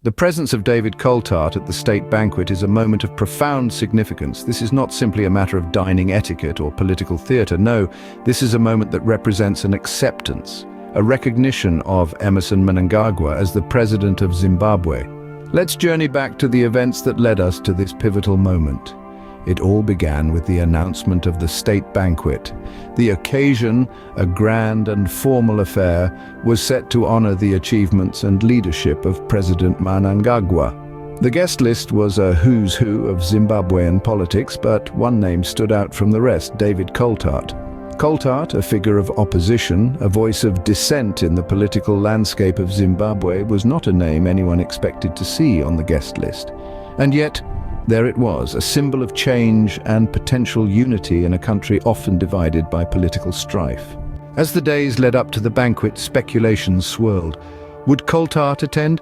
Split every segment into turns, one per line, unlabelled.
The presence of David Coltart at the state banquet is a moment of profound significance. This is not simply a matter of dining etiquette or political theatre. No, this is a moment that represents an acceptance, a recognition of Emmerson Mnangagwa as the president of Zimbabwe. Let's journey back to the events that led us to this pivotal moment. It all began with the announcement of the state banquet. The occasion, a grand and formal affair, was set to honor the achievements and leadership of President Mnangagwa. The guest list was a who's who of Zimbabwean politics, but one name stood out from the rest: David Coltart. Coltart, a figure of opposition, a voice of dissent in the political landscape of Zimbabwe, was not a name anyone expected to see on the guest list. And yet, there it was, a symbol of change and potential unity in a country often divided by political strife. As the days led up to the banquet, speculations swirled. Would Coltart attend?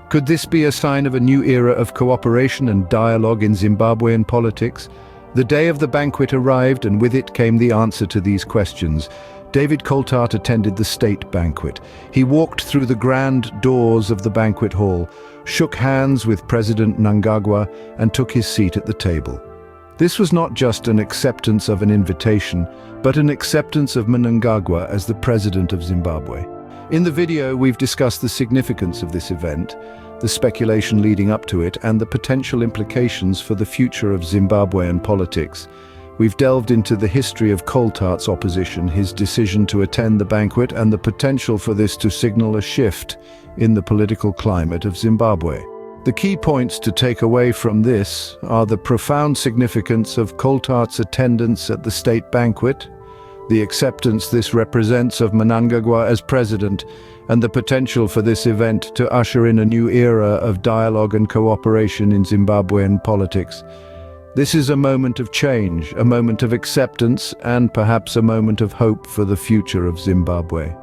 Could this be a sign of a new era of cooperation and dialogue in Zimbabwean politics? The day of the banquet arrived, and with it came the answer to these questions. David Coltart attended the state banquet. He walked through the grand doors of the banquet hall, shook hands with President Mnangagwa, and took his seat at the table. This was not just an acceptance of an invitation, but an acceptance of Mnangagwa as the president of Zimbabwe. In the video, we've discussed the significance of this event, the speculation leading up to it, and the potential implications for the future of Zimbabwean politics. We've delved into the history of Coltart's opposition, his decision to attend the banquet, and the potential for this to signal a shift in the political climate of Zimbabwe. The key points to take away from this are the profound significance of Coltart's attendance at the state banquet, the acceptance this represents of Mnangagwa as president, and the potential for this event to usher in a new era of dialogue and cooperation in Zimbabwean politics. This is a moment of change, a moment of acceptance, and perhaps a moment of hope for the future of Zimbabwe.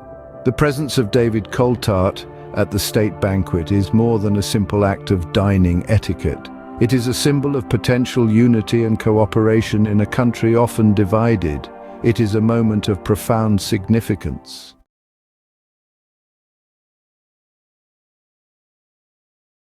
The presence of David Coltart at the state banquet is more than a simple act of dining etiquette. It is a symbol of potential unity and cooperation in a country often divided. It is a moment of profound significance.